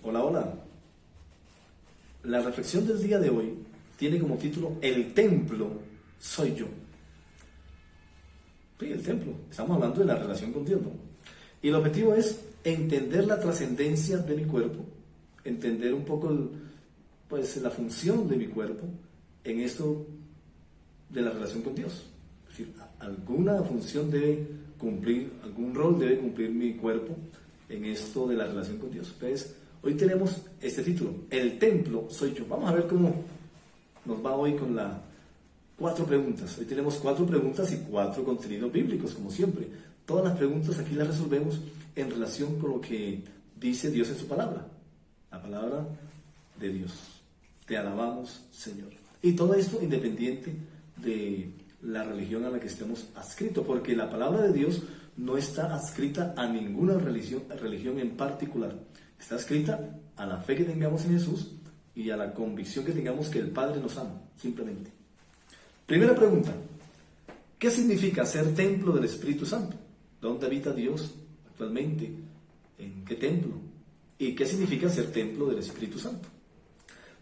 Hola, hola. La reflexión del día de hoy tiene como título El templo soy yo. Sí, el templo. Estamos hablando de la relación con Dios, ¿no? Y el objetivo es entender la trascendencia de mi cuerpo, entender un poco la función de mi cuerpo en esto de la relación con Dios. Es decir, alguna función debe cumplir, algún rol debe cumplir mi cuerpo en esto de la relación con Dios. Entonces, hoy tenemos este título, El templo soy yo. Vamos a ver cómo nos va hoy con las 4 preguntas. Hoy tenemos 4 preguntas y 4 contenidos bíblicos, como siempre. Todas las preguntas aquí las resolvemos en relación con lo que dice Dios en su palabra. La palabra de Dios. Te alabamos, Señor. Y todo esto independiente de la religión a la que estemos adscritos, porque la palabra de Dios no está adscrita a ninguna religión en particular. Está adscrita a la fe que tengamos en Jesús y a la convicción que tengamos que el Padre nos ama, simplemente. Primera pregunta: ¿qué significa ser templo del Espíritu Santo? ¿Dónde habita Dios actualmente? ¿En qué templo? ¿Y qué significa ser templo del Espíritu Santo?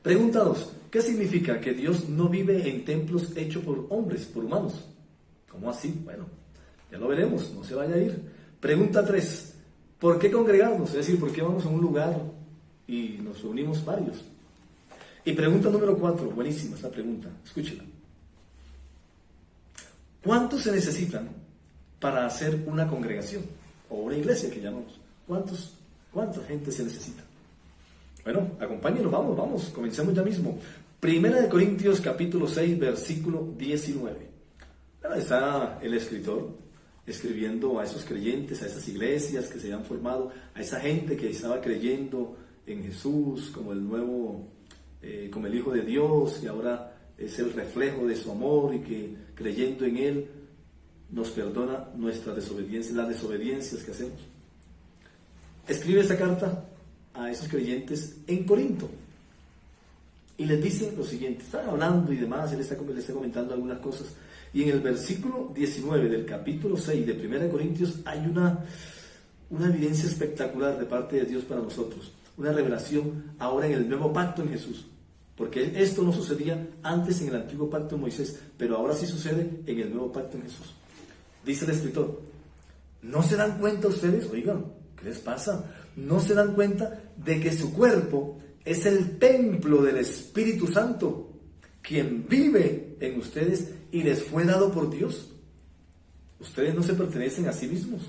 Pregunta 2. ¿Qué significa que Dios no vive en templos hechos por hombres, por humanos? ¿Cómo así? Bueno, ya lo veremos, no se vaya a ir. Pregunta 3. ¿Por qué congregarnos? Es decir, ¿por qué vamos a un lugar y nos reunimos varios? Y pregunta número 4, buenísima esta pregunta, escúchela. ¿Cuántos se necesitan para hacer una congregación? O una iglesia que llamamos. ¿Cuánta gente se necesita? Bueno, acompáñenos, vamos, comencemos ya mismo. Primera de Corintios capítulo 6, versículo 19. Bueno, está el escritor escribiendo a esos creyentes, a esas iglesias que se habían formado, a esa gente que estaba creyendo en Jesús como el nuevo, como el Hijo de Dios, y ahora es el reflejo de su amor y que creyendo en Él nos perdona nuestras desobediencias, las desobediencias que hacemos. Escribe esta carta a esos creyentes en Corinto y les dice lo siguiente. Están hablando y demás, él está comentando algunas cosas, y en el versículo 19 del capítulo 6 de 1 Corintios hay una evidencia espectacular de parte de Dios para nosotros, una revelación ahora en el nuevo pacto en Jesús, porque esto no sucedía antes en el antiguo pacto de Moisés, pero ahora sí sucede en el nuevo pacto en Jesús. Dice el escritor: ¿no se dan cuenta ustedes? Oigan, ¿qué les pasa? ¿No se dan cuenta de que su cuerpo es el templo del Espíritu Santo, quien vive en ustedes y les fue dado por Dios? Ustedes no se pertenecen a sí mismos.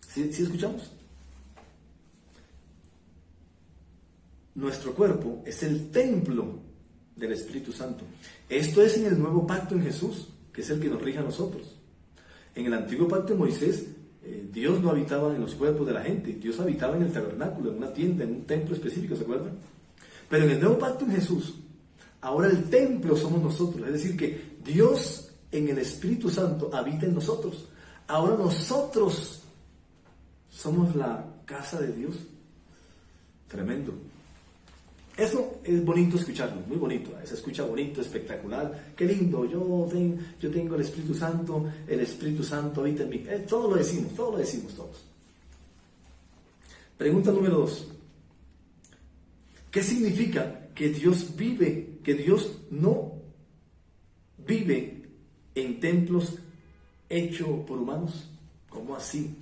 ¿Sí escuchamos? Nuestro cuerpo es el templo del Espíritu Santo. Esto es en el nuevo pacto en Jesús, que es el que nos rige a nosotros. En el antiguo pacto de Moisés, Dios no habitaba en los cuerpos de la gente. Dios habitaba en el tabernáculo, en una tienda, en un templo específico, ¿se acuerdan? Pero en el nuevo pacto en Jesús, ahora el templo somos nosotros. Es decir, que Dios en el Espíritu Santo habita en nosotros. Ahora nosotros somos la casa de Dios. Tremendo. Eso es bonito escucharlo, muy bonito, se escucha bonito, espectacular, qué lindo, yo tengo el Espíritu Santo habita en mí. Todo lo decimos todos. Pregunta número 2. ¿Qué significa que Dios no vive en templos hechos por humanos? ¿Cómo así?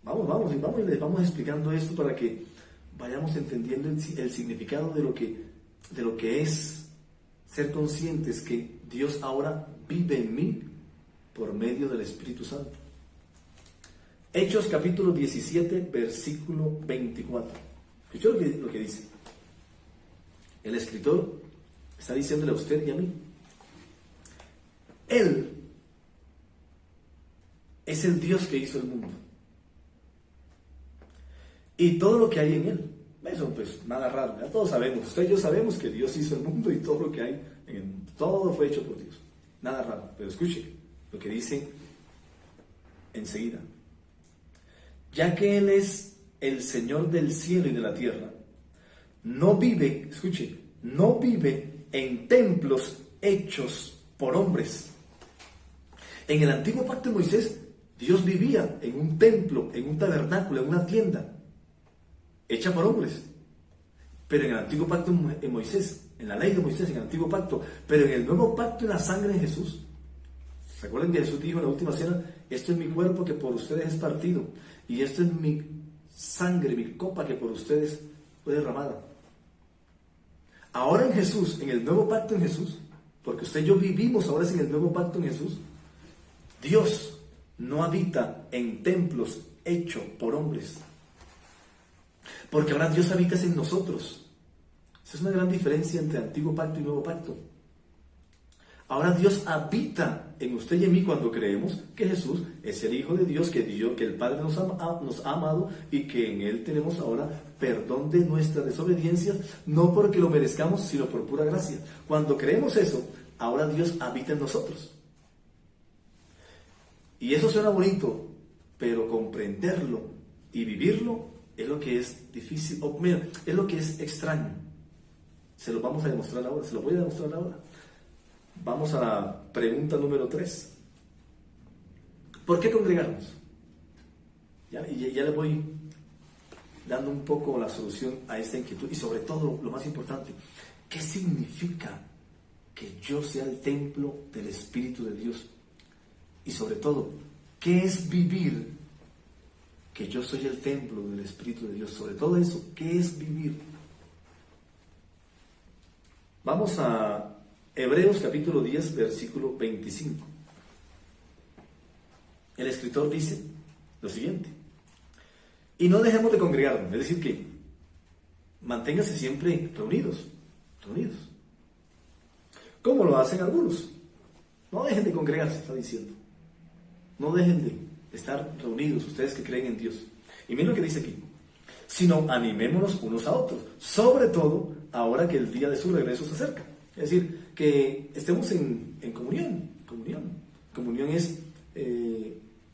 Vamos y les vamos explicando esto para que vayamos entendiendo el significado de lo que es ser conscientes que Dios ahora vive en mí por medio del Espíritu Santo. Hechos capítulo 17, versículo 24. ¿Escuchó lo que dice? El escritor está diciéndole a usted y a mí: Él es el Dios que hizo el mundo y todo lo que hay en él. Eso pues nada raro, ¿verdad? Todos sabemos, usted y yo sabemos que Dios hizo el mundo y todo lo que hay en el mundo. Todo fue hecho por Dios. Nada raro, pero escuche lo que dice enseguida. Ya que Él es el Señor del cielo y de la tierra, no vive en templos hechos por hombres. En el antiguo pacto de Moisés, Dios vivía en un templo, en un tabernáculo, en una tienda, hecha por hombres. Pero en el antiguo pacto en Moisés, en la ley de Moisés, en el antiguo pacto, pero en el nuevo pacto en la sangre de Jesús. ¿Se acuerdan que Jesús dijo en la última cena: esto es mi cuerpo que por ustedes es partido, y esto es mi sangre, mi copa que por ustedes fue derramada? Ahora en Jesús, en el nuevo pacto en Jesús, porque usted y yo vivimos ahora en el nuevo pacto en Jesús, Dios no habita en templos hechos por hombres, porque ahora Dios habita en nosotros. Esa es una gran diferencia entre antiguo pacto y nuevo pacto. Ahora Dios habita en usted y en mí cuando creemos que Jesús es el Hijo de Dios, que el Padre nos ha amado y que en Él tenemos ahora perdón de nuestras desobediencias, no porque lo merezcamos, sino por pura gracia. Cuando creemos eso, ahora Dios habita en nosotros. Y eso suena bonito, pero comprenderlo y vivirlo es lo que es difícil, o mira, es lo que es extraño. Se lo vamos a demostrar ahora, se lo voy a demostrar ahora. Vamos a la pregunta número 3. ¿Por qué congregarnos? Ya le voy dando un poco la solución a esta inquietud y sobre todo, lo más importante, ¿qué significa que yo sea el templo del Espíritu de Dios? Y sobre todo, ¿qué es vivir que yo soy el templo del Espíritu de Dios? Sobre todo eso, ¿qué es vivir? Vamos a Hebreos capítulo 10, versículo 25. El escritor dice lo siguiente: y no dejemos de congregarnos, es decir, que manténganse siempre reunidos. ¿Cómo lo hacen algunos? No dejen de congregarse, está diciendo. No dejen de estar reunidos, ustedes que creen en Dios. Y miren lo que dice aquí: sino animémonos unos a otros, sobre todo ahora que el día de su regreso se acerca. Es decir, que estemos en comunión. Comunión es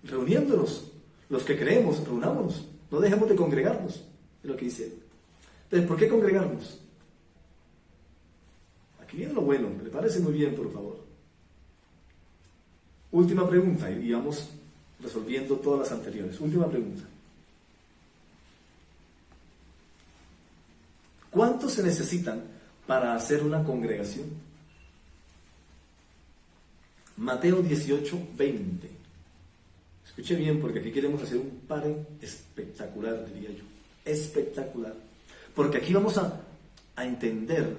reuniéndonos. Los que creemos, reunámonos. No dejemos de congregarnos, es lo que dice él. Entonces, ¿por qué congregarnos? Aquí viene lo bueno, prepárese muy bien, por favor. Última pregunta, y vamos resolviendo todas las anteriores. Última pregunta. ¿Cuántos se necesitan para hacer una congregación? Mateo 18, 20. Escuche bien, porque aquí queremos hacer un pare espectacular, diría yo. Espectacular. Porque aquí vamos a entender,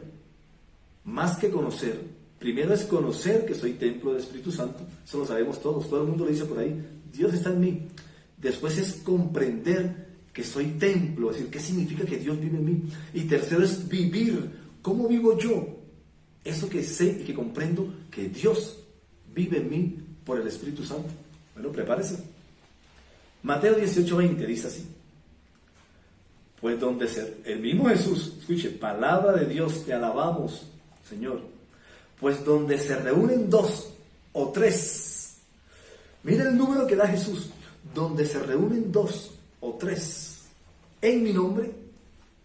más que conocer. Primero es conocer que soy templo del Espíritu Santo. Eso lo sabemos todos. Todo el mundo lo dice por ahí. Dios está en mí. Después es comprender que soy templo, es decir, ¿qué significa que Dios vive en mí? Y tercero es vivir. ¿Cómo vivo yo? Eso que sé y que comprendo que Dios vive en mí por el Espíritu Santo. Bueno, prepárese. Mateo 18:20 dice así: pues donde el mismo Jesús, escuche, palabra de Dios, te alabamos, Señor. Pues donde se reúnen 2 o 3, mira el número que da Jesús, donde se reúnen 2 o 3 en mi nombre,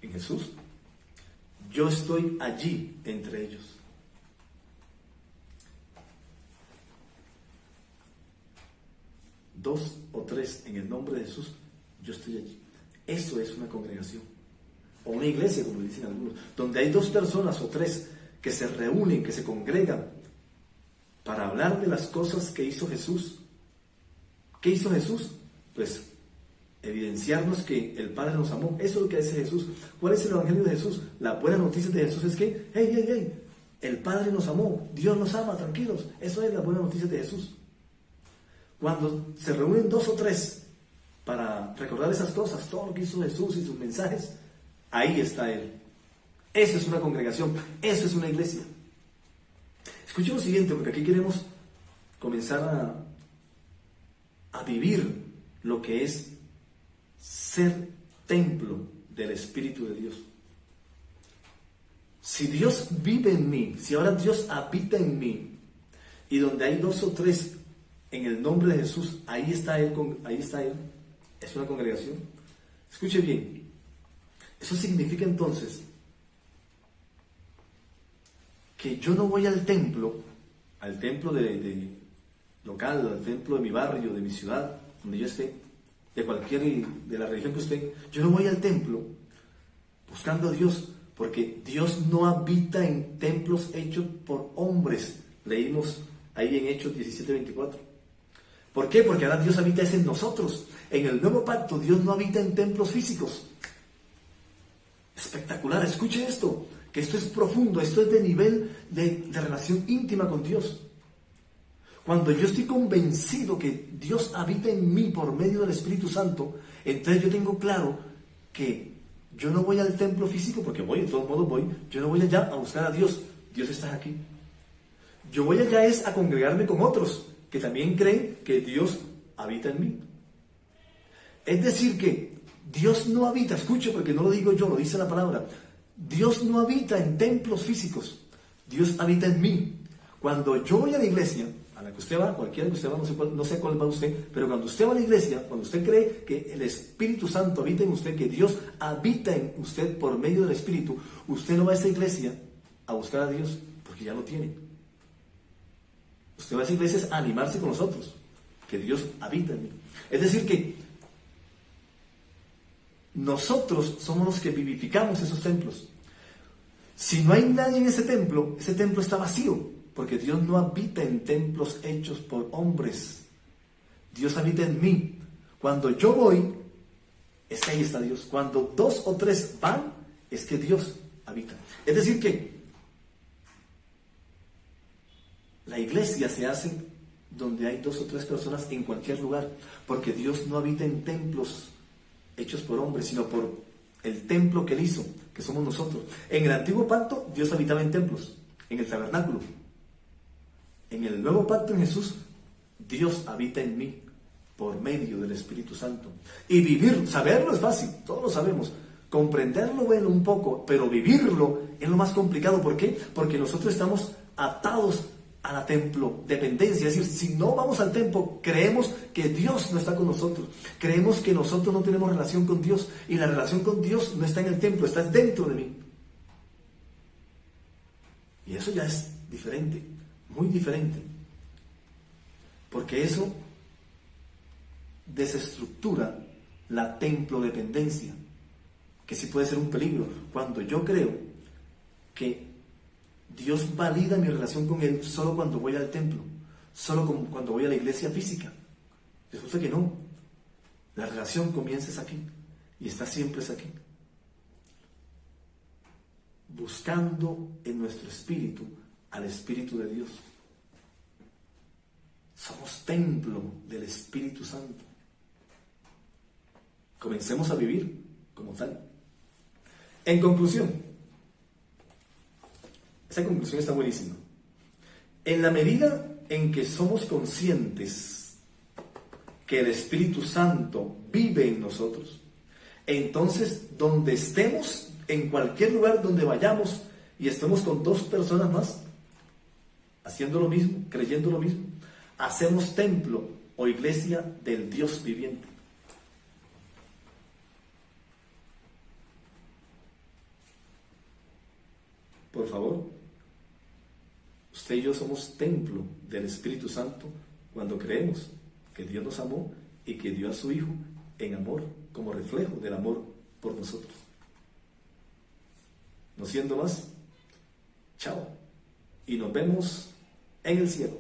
en Jesús, yo estoy allí entre ellos. Dos o 3 en el nombre de Jesús, yo estoy allí. Eso es una congregación, o una iglesia, como dicen algunos, donde hay 2 personas o 3 que se reúnen, que se congregan para hablar de las cosas que hizo Jesús. ¿Qué hizo Jesús? Pues evidenciarnos que el Padre nos amó. Eso es lo que dice Jesús. ¿Cuál es el Evangelio de Jesús? La buena noticia de Jesús es que, el Padre nos amó, Dios nos ama, tranquilos. Eso es la buena noticia de Jesús. Cuando se reúnen 2 o 3 para recordar esas cosas, todo lo que hizo Jesús y sus mensajes, ahí está Él. Eso es una congregación, eso es una iglesia. Escuchen lo siguiente, porque aquí queremos comenzar a vivir lo que es ser templo del Espíritu de Dios. Si Dios vive en mí, si ahora Dios habita en mí, y donde hay 2 o 3 en el nombre de Jesús, ahí está Él, es una congregación. Escuche bien, eso significa entonces que yo no voy al templo de local, al templo de mi barrio, de mi ciudad, donde yo esté, de la religión que usted, yo no voy al templo buscando a Dios, porque Dios no habita en templos hechos por hombres. Leímos ahí en Hechos 17:24. ¿Por qué? Porque ahora Dios habita es en nosotros. En el nuevo pacto Dios no habita en templos físicos. Espectacular, escuche esto, que esto es profundo, esto es de nivel de relación íntima con Dios. Cuando yo estoy convencido que Dios habita en mí por medio del Espíritu Santo, entonces yo tengo claro que yo no voy al templo físico, porque voy, de todos modos voy, yo no voy allá a buscar a Dios, Dios está aquí. Yo voy allá es a congregarme con otros que también creen que Dios habita en mí. Es decir que Dios no habita, escuche porque no lo digo yo, lo dice la palabra, Dios no habita en templos físicos, Dios habita en mí. Cuando yo voy a la iglesia, a la que usted va, cualquiera que usted va, no sé cuál va usted, pero cuando usted va a la iglesia, cuando usted cree que el Espíritu Santo habita en usted, que Dios habita en usted por medio del Espíritu, usted no va a esa iglesia a buscar a Dios, porque ya lo tiene. Usted va a esa iglesia a animarse con nosotros, que Dios habita en mí. Es decir que nosotros somos los que vivificamos esos templos. Si no hay nadie en ese templo está vacío. Porque Dios no habita en templos hechos por hombres. Dios habita en mí. Cuando yo voy, es que ahí está Dios. Cuando 2 o 3 van, es que Dios habita. Es decir que la iglesia se hace donde hay 2 o 3 personas en cualquier lugar. Porque Dios no habita en templos hechos por hombres, sino por el templo que Él hizo, que somos nosotros. En el antiguo pacto, Dios habitaba en templos, en el tabernáculo. En el nuevo pacto en Jesús, Dios habita en mí por medio del Espíritu Santo. Y vivir, saberlo es fácil, todos lo sabemos. Comprenderlo, bueno, un poco, pero vivirlo es lo más complicado. ¿Por qué? Porque nosotros estamos atados a la templo dependencia. Es decir, si no vamos al templo, creemos que Dios no está con nosotros. Creemos que nosotros no tenemos relación con Dios. Y la relación con Dios no está en el templo, está dentro de mí. Y eso ya es diferente. Muy diferente, porque eso desestructura la templo-dependencia, que sí puede ser un peligro. Cuando yo creo que Dios valida mi relación con Él solo cuando voy al templo, solo cuando voy a la iglesia física, resulta que no. La relación comienza aquí y está siempre aquí, buscando en nuestro espíritu al Espíritu de Dios. Somos templo del Espíritu Santo. Comencemos a vivir como tal. En conclusión, esa conclusión está buenísima. En la medida en que somos conscientes que el Espíritu Santo vive en nosotros, entonces donde estemos, en cualquier lugar donde vayamos y estemos con 2 personas más, haciendo lo mismo, creyendo lo mismo, hacemos templo o iglesia del Dios viviente. Por favor, usted y yo somos templo del Espíritu Santo cuando creemos que Dios nos amó y que dio a su Hijo en amor, como reflejo del amor por nosotros. No siendo más, chao. Y nos vemos en el cielo.